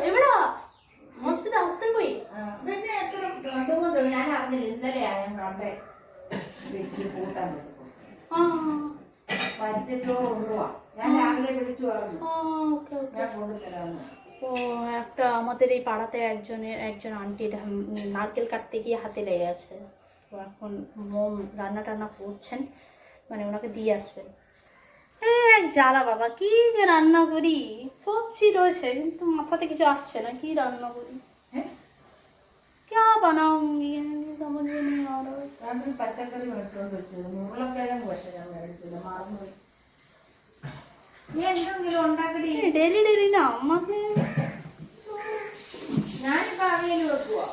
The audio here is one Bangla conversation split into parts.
എവിടാ ഹോസ്പിറ്റൽ പോയി? ഞാൻ അറിഞ്ഞില്ല, ഇന്നലെ കണ്ടേ വീട്ടിൽ കൂട്ടാൻ പരിചയത്തോ കൊണ്ടുപോവാ. ഞാൻ രാവിലെ വിളിച്ചു പറഞ്ഞു ഞാൻ കൊണ്ടുതരാമെന്ന്। ও একটা আমাদের এই পাড়াতে একজন আন্টির নারকেল কাটতে গিয়ে হাতে লেগে আছে, তো এখন মোম রান্না টান্না করছেন, মানে ওনাকে দিয়ে আসবেন। জ্বালা বাবা, কি যে রান্না করি, সবজি রয়েছে কিন্তু মাথাতে কিছু আসছে না, কি রান্না করি, क्या बनाऊंगी समझ में नहीं आ रहा। പച്ചക്കറി മേടിച്ചോണ്ട് വെച്ചു, ഉരുളക്കിഴങ്ങ് പക്ഷെ ഞാൻ മേടിച്ചില്ല, മറന്നുപോയി। നീ എന്തെങ്കിലും ഉണ്ടാക്കടി, ഡെയിലി ഡെയിലി അമ്മക്ക് ഞാനിപ്പോ അവയിൽ വെക്കുവാ।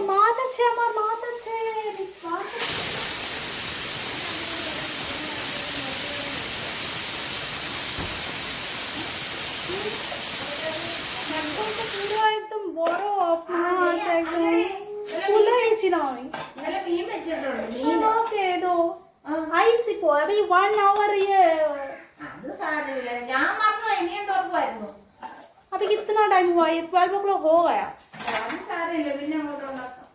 মাছ আছে, আমার মাছ আছে। একদম বড় মাছ, একদম ফুলে গেছিলাম আমি। മീൻ വെച്ചിട്ടുണ്ട്, अभी 1 आवर ये അത് സാരമില്ല, ഞാൻ മറന്നു, ഇനിയും തുറക്കുമായിരുന്നു। अभी कितना टाइम हुआ, ये 12 o'clock हो गया। അത് സാരമില്ല, പിന്നെ അങ്ങോട്ട് ഉണ്ടാക്കാം।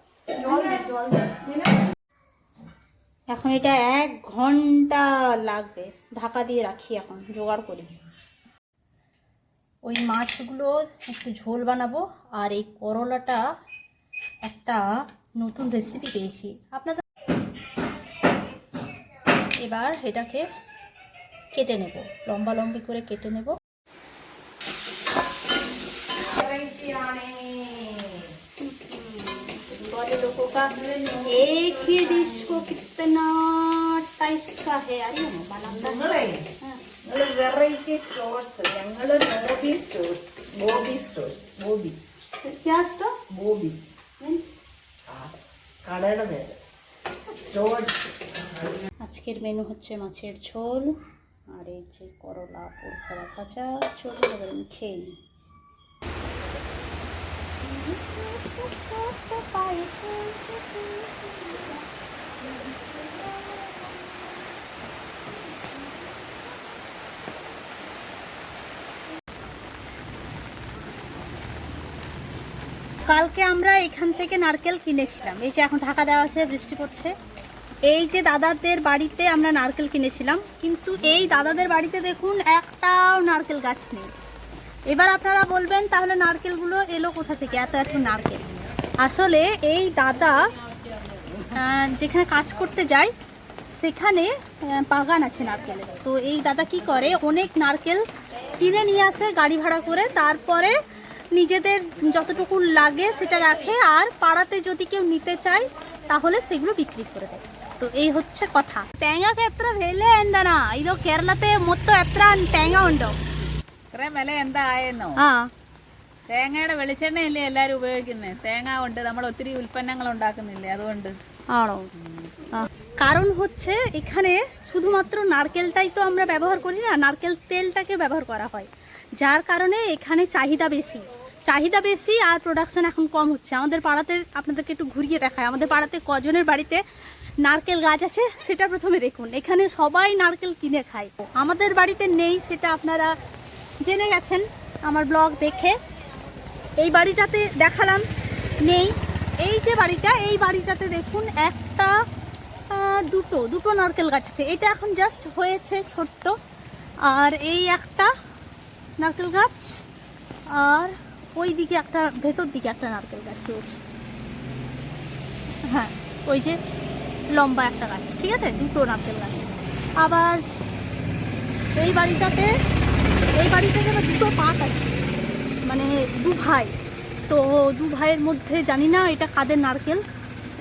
এখন এটা 1 ঘন্টা লাগবে, ঢাকা দিয়ে রাখি, এখন জোগাড় করি। ওই মাছগুলো একটু ঝোল বানাবো, আর এই করলাটা একটা নতুন রেসিপি পেয়েছি আপনাদের। এবার এটাকে কেটে নেব, লম্বা লম্বি করে কেটে নেব। बड़े लोगों का एक ही डिश को कितना टाइप्स का है यार ये बनाता है। വെറൈറ്റി സ്റ്റോഴ്സ്, ഞങ്ങള് ഗോബി സ്റ്റോഴ്സ്, ഗോബി क्या स्टोर? ഗോബി കടയുടെ പേര് സ്റ്റോഴ്സ്। আজকের মেনু হচ্ছে মাছের ঝোল আর এই যে করলা পুরকরা ভাজা। চলুন এবার আমি খেয়ে নিই। কালকে আমরা এখান থেকে নারকেল কিনেছিলাম, এই যে এখন ঢাকা দেওয়া আছে, বৃষ্টি পড়ছে। এই যে দাদাদের বাড়িতে আমরা নারকেল কিনেছিলাম, কিন্তু এই দাদাদের বাড়িতে দেখুন একটাও নারকেল গাছ নেই। এবার আপনারা বলবেন তাহলে নারকেলগুলো এলো কোথা থেকে, এত এত নারকেল। আসলে এই দাদা যেখানে কাজ করতে যায় সেখানে বাগান আছে নারকেলের, তো এই দাদা কি করে, অনেক নারকেল কিনে নিয়ে আসে গাড়ি ভাড়া করে, তারপরে নিজেদের যতটুকু লাগে সেটা রাখে, আর পাড়াতে যদি কেউ নিতে চায় তাহলে সেগুলো বিক্রি করে দেয়। তো এই হচ্ছে কথা। തേങ്ങക്ക് എത്ര വില എന്താണ്? ഇത് കേരളത്തെ മൊത്തം എത്ര തേങ്ങ ഉണ്ടോ? ഇത്രയും വില എന്താ ആയെന്നോ? തേങ്ങയുടെ വെളിച്ചെണ്ണയല്ലേ എല്ലാരും ഉപയോഗിക്കുന്നത്, തേങ്ങ കൊണ്ട് നമ്മൾ ഒത്തിരി উৎপন্নങ്ങൾ ഉണ്ടാക്കുന്നില്ലേ, അതുകൊണ്ട്। আরো কারণ হচ্ছে এখানে শুধুমাত্র নারকেলটাই তো আমরা ব্যবহার করি না, নারকেল তেলটাকে ব্যবহার করা হয়, যার কারণে এখানে চাহিদা বেশি আর প্রোডাকশন এখন কম হচ্ছে। আমাদের পাড়াতে আপনাদেরকে একটু ঘুরিয়ে দেখায়, আমাদের পাড়াতে কজনের বাড়িতে নারকেল গাছ আছে সেটা প্রথমে দেখুন। এখানে সবাই নারকেল কিনে খায়, আমাদের বাড়িতে নেই, সেটা আপনারা জেনে গেছেন আমার ব্লগ দেখে। এই বাড়িটাতে দেখালাম নেই, এই যে বাড়িটা, এই বাড়িটাতে দেখুন একটা দুটো নারকেল গাছ আছে, এটা এখন জাস্ট হয়েছে ছোট্ট, আর এই একটা নারকেল গাছ, আর ওই দিকে একটা, ভেতর দিকে একটা নারকেল গাছ রয়েছে, হ্যাঁ ওই যে লম্বা একটা গাছ, ঠিক আছে, দুটো নারকেল গাছ। আবার এই বাড়িটাতে আবার দুটো পাট আছে, মানে দু ভাই, তো দু ভাইয়ের মধ্যে জানি না এটা কাদের নারকেল,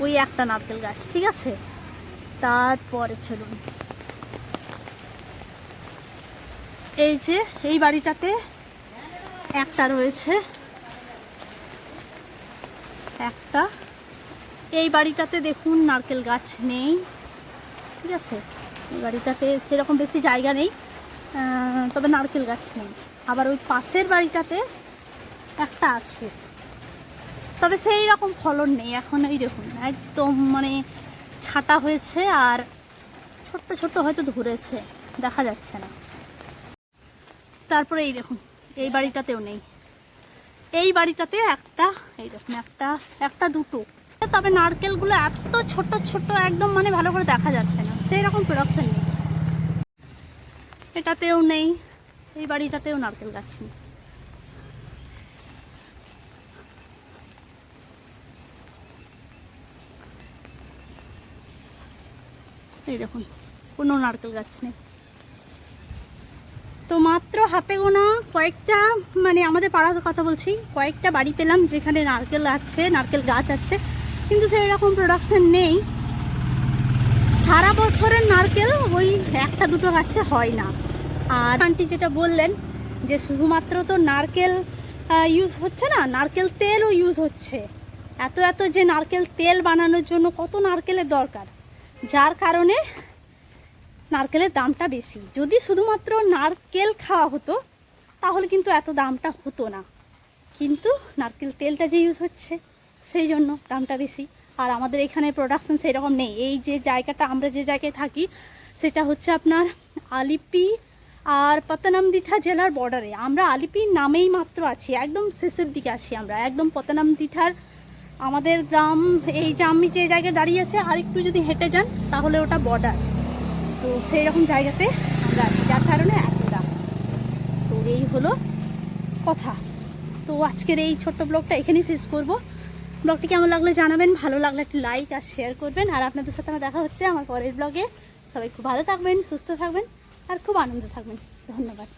ওই একটা নারকেল গাছ, ঠিক আছে। তারপরে চলুন, এই যে এই বাড়িটাতে একটা রয়েছে, একটা, এই বাড়িটাতে দেখুন নারকেল গাছ নেই, ঠিক আছে, এই বাড়িটাতে সেরকম বেশি জায়গা নেই, তবে নারকেল গাছ নেই। আবার ওই পাশের বাড়িটাতে একটা আছে, তবে সেই রকম ফলন নেই এখন। এই দেখুন একদম মানে ছাটা হয়েছে আর ছোট্ট ছোট্ট হয়তো ধরেছে, দেখা যাচ্ছে না। তারপরে এই দেখুন এই বাড়িটাতেও নেই, এই বাড়িটাতে একটা, এই দেখুন একটা দুটো। তবে নারকেলগুলো এত ছোট ছোট একদম মানে ভালো করে দেখা যাচ্ছে না, সেই রকম প্রোডাকশন নেই। এটাতেও নেই, এই বাড়িটাতেও নারকেল গাছ নেই। এই দেখুন কোনো নারকেল গাছ নেই। তো মাত্র হাতে গোনা কয়েকটা, মানে আমাদের পাড়ার কথা বলছি, কয়েকটা বাড়ি পেলাম যেখানে নারকেল আছে, নারকেল গাছ আছে, কিন্তু সেই রকম প্রোডাকশন নেই। সারা বছরের নারকেল ওই একটা দুটো গাছে হয় না। আর আন্টি যেটা বললেন যে শুধুমাত্র তো নারকেল ইউজ হচ্ছে না, নারকেল তেলও ইউজ হচ্ছে। এত এত যে নারকেল তেল বানানোর জন্য কত নারকেলের দরকার, যার কারণে নারকেলের দামটা বেশি। যদি শুধুমাত্র নারকেল খাওয়া হতো তাহলে কিন্তু এত দামটা হতো না, কিন্তু নারকেল তেলটা যে ইউজ হচ্ছে সেই জন্য দামটা বেশি। আর আমাদের এখানে প্রোডাকশন সেই রকম নেই। এই যে জায়গাটা আমরা যে জায়গায় থাকি সেটা হচ্ছে আপনার আলিপি আর পতনমদিঠা জেলার বর্ডারে। আমরা আলিপির নামেই মাত্র আছি, একদম শেষের দিকে আছি আমরা, একদম পতনমদিঠার আমাদের গ্রাম। এই যে আমি যে জায়গায় দাঁড়িয়ে আছে আর একটু যদি হেঁটে যান তাহলে ওটা বর্ডার। তো সেই রকম জায়গাতে আমরা আছি, যার কারণে এত দাম। তো এই হলো কথা। তো আজকের এই ছোট্ট ব্লগটা এখানেই শেষ করব। ব্লগটি কেমন লাগলো জানাবেন, ভালো লাগলে একটি লাইক আর শেয়ার করবেন। আর আপনাদের সাথে আমার দেখা হচ্ছে আমার পরের ব্লগে। সবাই খুব ভালো থাকবেন, সুস্থ থাকবেন আর খুব আনন্দ থাকবেন। ধন্যবাদ।